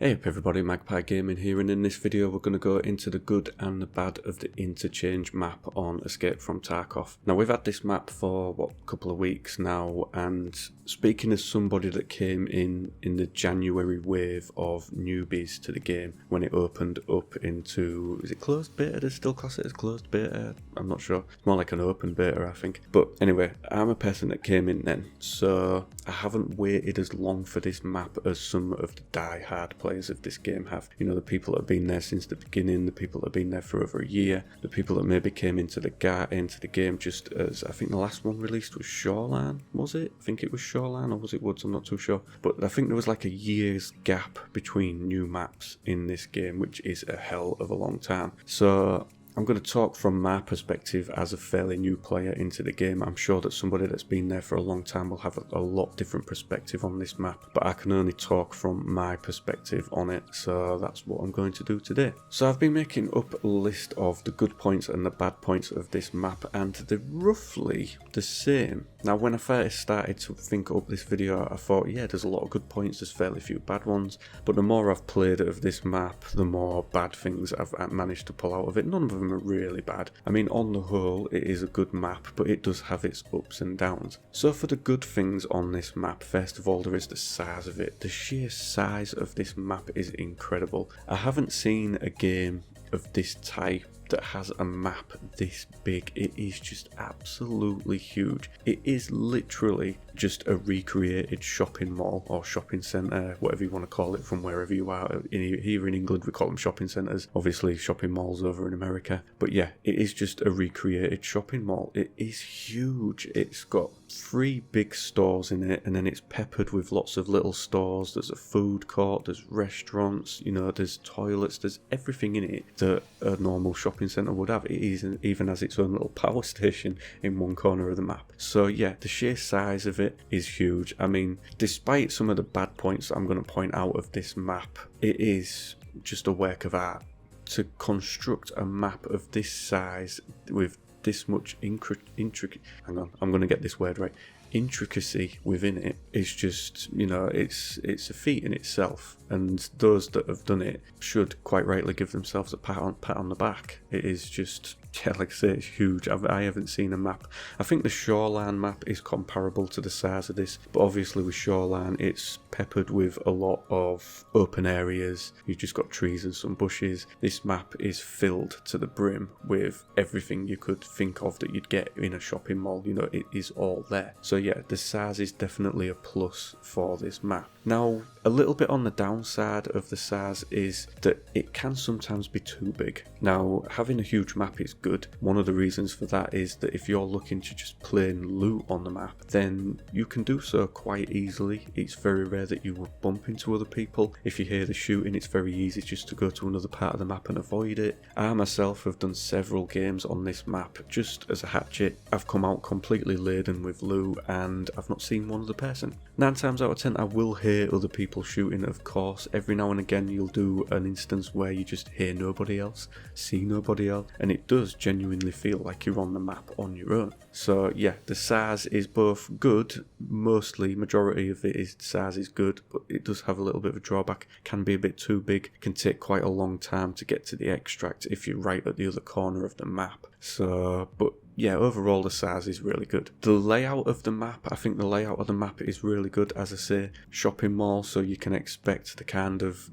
Hey up everybody, Magpie Gaming here, and in this video we're going to go into the good and the bad of the Interchange map on Escape From Tarkov. Now we've had this map for a couple of weeks now, and speaking as somebody that came in the January wave of newbies to the game when it opened up into, is it closed beta? They still class it as closed beta? I'm not sure. It's more like an open beta, I think. But anyway, I'm a person that came in then, so I haven't waited as long for this map as some of the die-hard players of this game have. You know, the people that have been there since the beginning, the people that have been there for over a year, the people that maybe came into the game just as, I think the last one released was Shoreline, was it? I think it was Shoreline, or was it Woods? I'm not too sure. But I think there was like a year's gap between new maps in this game, which is a hell of a long time. So I'm going to talk from my perspective as a fairly new player into the game. I'm sure that somebody that's been there for a long time will have a lot different perspective on this map, but I can only talk from my perspective on it, so that's what I'm going to do today. So I've been making up a list of the good points and the bad points of this map, and they're roughly the same. Now when I first started to think up this video, I thought, yeah, there's a lot of good points, there's fairly few bad ones, but the more I've played of this map, the more bad things I've managed to pull out of it. None of them are really bad. I mean, on the whole, it is a good map, but it does have its ups and downs. So for the good things on this map, first of all, there is the size of it. The sheer size of this map is incredible. I haven't seen a game of this type that has a map this big. It is just absolutely huge. It is literally just a recreated shopping mall or shopping centre, whatever you want to call it from wherever you are. Here in England we call them shopping centres, obviously shopping malls over in America, but yeah, it is just a recreated shopping mall. It is huge. It's got 3 big stores in it, and then it's peppered with lots of little stores. There's a food court, there's restaurants, you know, there's toilets, there's everything in it that a normal shopping centre would have. It even has its own little power station in one corner of the map. So yeah, the sheer size of it is huge. I mean, despite some of the bad points that I'm going to point out of this map, it is just a work of art to construct a map of this size with this much hang on, I'm going to get this word right. Intricacy within it is just, you know, it's a feat in itself, and those that have done it should quite rightly give themselves a pat on the back. It is just, yeah, like I say, it's huge. I haven't seen a map. I think the Shoreline map is comparable to the size of this, but obviously with Shoreline it's peppered with a lot of open areas. You've just got trees and some bushes. This map is filled to the brim with everything you could think of that you'd get in a shopping mall. You know, it is all there. So yeah, the size is definitely a plus for this map. Now, a little bit on the downside of the size is that it can sometimes be too big. Now, having a huge map is good. One of the reasons for that is that if you're looking to just plain loot on the map, then you can do so quite easily. It's very rare that you will bump into other people. If you hear the shooting, it's very easy just to go to another part of the map and avoid it. I myself have done several games on this map just as a hatchet. I've come out completely laden with loot and I've not seen one other person. 9 times out of 10 I will hear other people shooting, of course. Every now and again you'll do an instance where you just hear nobody else, see nobody else, and it does genuinely feel like you're on the map on your own. So yeah, the size is both good, majority of it is size is good, but it does have a little bit of a drawback. Can be a bit too big, can take quite a long time to get to the extract if you're right at the other corner of the map. So, but yeah, overall the size is really good. The layout of the map, I think the layout of the map is really good. As I say, shopping mall, so you can expect the kind of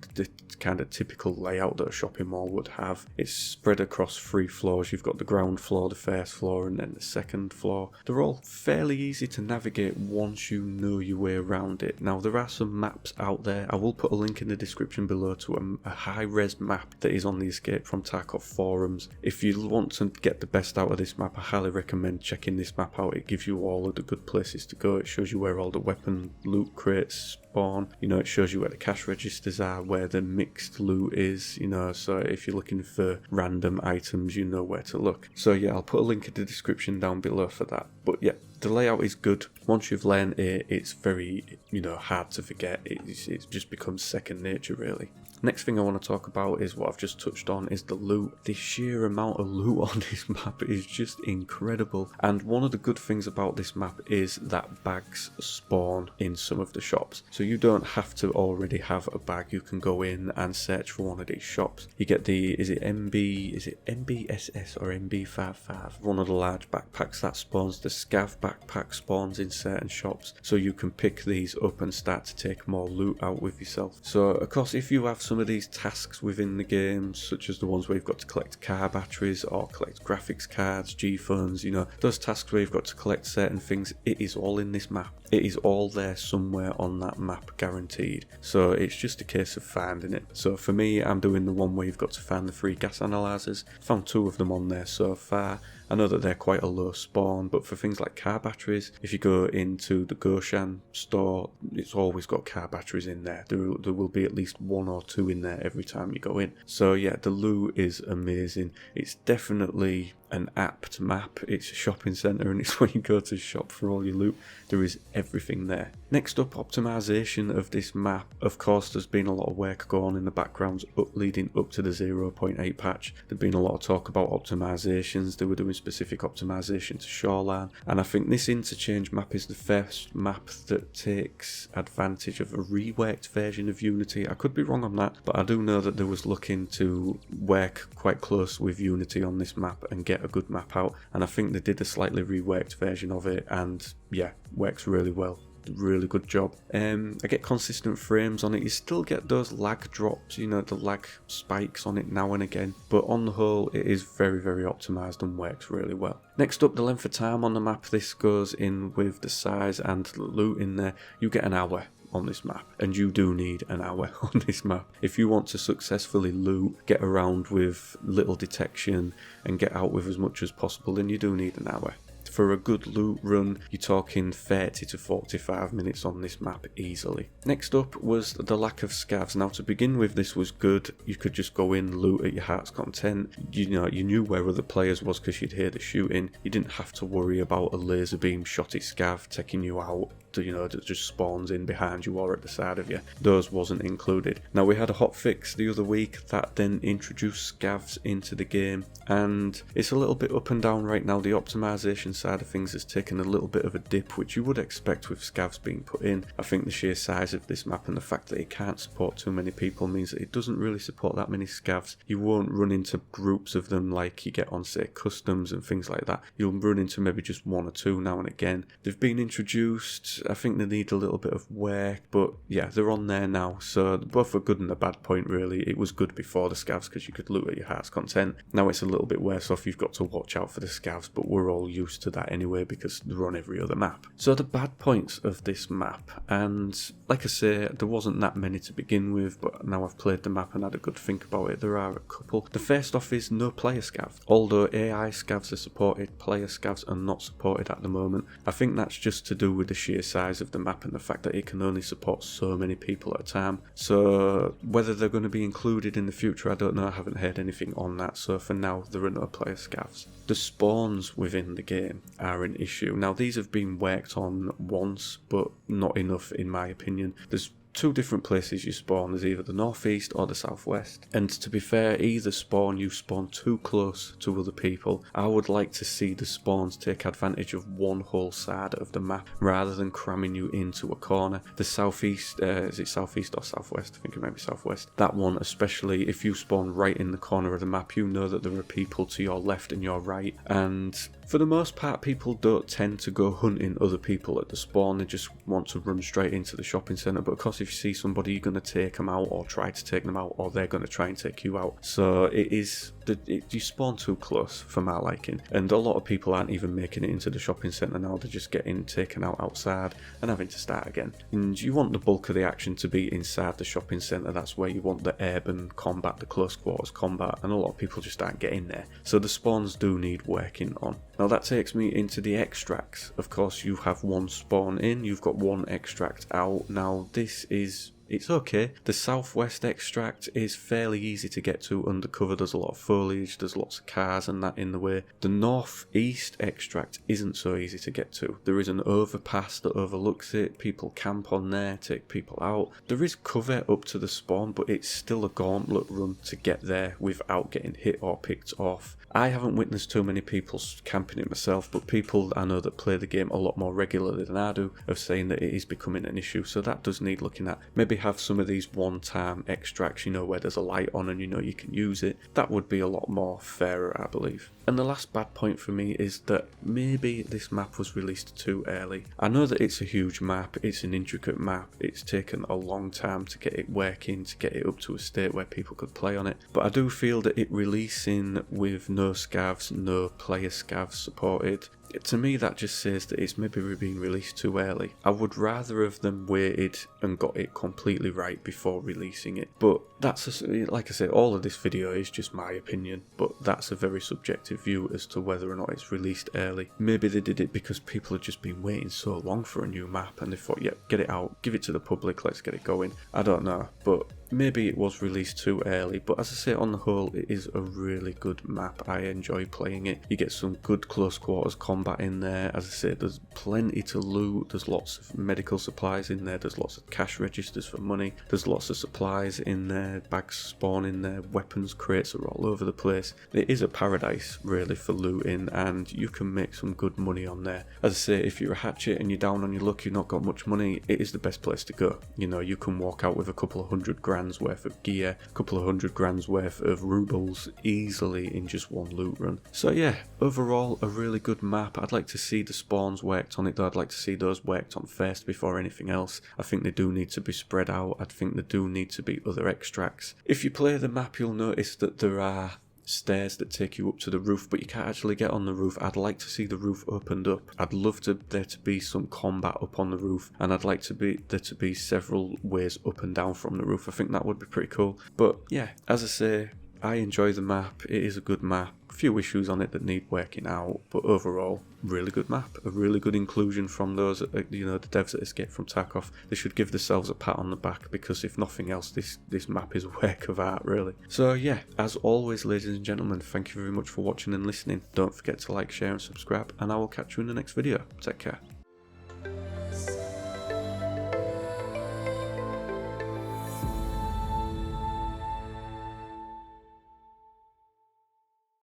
typical layout that a shopping mall would have. It's spread across 3 floors. You've got the ground floor, the first floor, and then the second floor. They're all fairly easy to navigate once you know your way around it. Now, there are some maps out there. I will put a link in the description below to a high-res map that is on the Escape From Tarkov forums. If you want to get the best out of this map, I highly recommend checking this map out. It gives you all of the good places to go. It shows you where all the weapon loot crates spawn. You know, it shows you where the cash registers are, where the mixed loot is, you know, so if you're looking for random items, you know where to look. So yeah, I'll put a link in the description down below for that. But yeah, the layout is good. Once you've learned it, it's very, hard to forget. It just becomes second nature, really. Next thing I want to talk about is what I've just touched on, is the loot. The sheer amount of loot on this map is just incredible. And one of the good things about this map is that bags spawn in some of the shops. So you don't have to already have a bag. You can go in and search for one of these shops. You get is it MBSS or MB55? One of the large backpacks that spawns. The Scav backpack spawns in certain shops. So you can pick these up and start to take more loot out with yourself. So of course, if you have some of these tasks within the game, such as the ones where you've got to collect car batteries or collect graphics cards, G-phones, those tasks where you've got to collect certain things, it is all in this map. It is all there somewhere on that map, guaranteed. So it's just a case of finding it. So for me, I'm doing the one where you've got to find the 3 gas analyzers. Found 2 of them on there so far. I know that they're quite a low spawn, but for things like car batteries, if you go into the Goshan store, it's always got car batteries in there. There will be at least 1 or 2 in there every time you go in. So yeah, the loot is amazing. It's definitely an apt map. It's a shopping centre, and it's where you go to shop for all your loot. There is everything there. Next up, optimization of this map. Of course, there's been a lot of work going on in the backgrounds leading up to the 0.8 patch. There's been a lot of talk about optimizations. They were doing specific optimization to shoreline, and I think this Interchange map is the first map that takes advantage of a reworked version of Unity. I could be wrong on that, but I do know that they was looking to work quite close with Unity on this map and get a good map out, and I think they did a slightly reworked version of it, and yeah, works really well. Really good job. I get consistent frames on it. You still get those lag drops, the lag spikes on it now and again, but on the whole it is very, very optimized and works really well. Next up, the length of time on the map. This goes in with the size and the loot in there. You get an hour on this map, and you do need an hour on this map if you want to successfully loot, get around with little detection and get out with as much as possible. Then you do need an hour. For a good loot run, you're talking 30 to 45 minutes on this map easily. Next up was the lack of scavs. Now, to begin with, this was good. You could just go in, loot at your heart's content. You knew where other players was because you'd hear the shooting. You didn't have to worry about a laser beam shotty scav taking you out. That just spawns in behind you or at the side of you. Those wasn't included. Now, we had a hotfix the other week that then introduced scavs into the game, and it's a little bit up and down right now. The optimization side of things has taken a little bit of a dip, which you would expect with scavs being put in. I think the sheer size of this map and the fact that it can't support too many people means that it doesn't really support that many scavs. You won't run into groups of them like you get on, say, customs and things like that. You'll run into maybe just 1 or 2 now and again. They've been introduced. I think they need a little bit of work, but yeah, they're on there now, so both a good and a bad point, really. It was good before the scavs because you could loot at your heart's content. Now it's a little bit worse off. You've got to watch out for the scavs, but we're all used to that anyway because they're on every other map. So the bad points of this map, and like I say, there wasn't that many to begin with, but now I've played the map and had a good think about it, there are a couple. The first off is no player scav. Although AI scavs are supported, player scavs are not supported at the moment. I think that's just to do with the sheer size of the map and the fact that it can only support so many people at a time. So whether they're going to be included in the future, I don't know. I haven't heard anything on that, so for now there are no player scavs. The spawns within the game are an issue. Now, these have been worked on once, but not enough in my opinion. There's 2 different places you spawn. There's either the northeast or the southwest, and to be fair, either spawn you spawn too close to other people. I would like to see the spawns take advantage of one whole side of the map rather than cramming you into a corner. The southeast, is it southeast or southwest? I think it might be southwest. That one, especially if you spawn right in the corner of the map, you know that there are people to your left and your right, and for the most part, people don't tend to go hunting other people at the spawn. They just want to run straight into the shopping centre. But of course, if you see somebody, you're going to take them out or try to take them out, or they're going to try and take you out. So you spawn too close for my liking. And a lot of people aren't even making it into the shopping centre now. They're just getting taken out outside and having to start again. And you want the bulk of the action to be inside the shopping centre. That's where you want the urban combat, the close quarters combat. And a lot of people just aren't getting there. So the spawns do need working on. Now that takes me into the extracts. Of course, you have one spawn in, you've got one extract out. Now this is... it's okay. The southwest extract is fairly easy to get to undercover. There's a lot of foliage, there's lots of cars and that in the way. The northeast extract isn't so easy to get to. There is an overpass that overlooks it. People camp on there, take people out. There is cover up to the spawn, but it's still a gauntlet run to get there without getting hit or picked off. I haven't witnessed too many people camping it myself, but people I know that play the game a lot more regularly than I do are saying that it is becoming an issue, so that does need looking at. Maybe have some of these one-time extracts, you know, where there's a light on and you know you can use it. That would be a lot more fairer, I believe. And the last bad point for me is that maybe this map was released too early. I know that it's a huge map, it's an intricate map, it's taken a long time to get it working, to get it up to a state where people could play on it, but I do feel that it releasing with no scavs, no player scavs supported, to me that just says that it's maybe being released too early. I would rather have them waited and got it completely right before releasing it, but that's like I say, all of this video is just my opinion, but that's a very subjective view as to whether or not it's released early. Maybe they did it because people had just been waiting so long for a new map and they thought, yeah, get it out, give it to the public, let's get it going. I don't know, but maybe it was released too early. But as I say, on the whole, it is a really good map. I enjoy playing it. You get some good close quarters combat in there. As I say, there's plenty to loot. There's lots of medical supplies in there. There's lots of cash registers for money. There's lots of supplies in there. Bags spawn in there. Weapons crates are all over the place. It is a paradise really for looting, and you can make some good money on there. As I say, if you're a hatchet and you're down on your luck, you've not got much money, it is the best place to go. You know, you can walk out with a couple of $100,000 worth of gear, a couple of $100,000 worth of rubles easily in just one loot run. So yeah, overall a really good map. I'd like to see the spawns worked on it though. I'd like to see those worked on first before anything else. I think they do need to be spread out. I think there do need to be other extracts. If you play the map, you'll notice that there are stairs that take you up to the roof, but you can't actually get on the roof. I'd like to see the roof opened up. I'd love there to be some combat up on the roof, and I'd like there to be several ways up and down from the roof. I think that would be pretty cool. But yeah, as I say, I enjoy the map. It is a good map. A few issues on it that need working out, but overall, really good map. A really good inclusion from those, you know, the devs at Escape From Tarkov. They should give themselves a pat on the back, because if nothing else, this map is a work of art, really. So yeah, as always, ladies and gentlemen, thank you very much for watching and listening. Don't forget to like, share and subscribe, and I will catch you in the next video. Take care.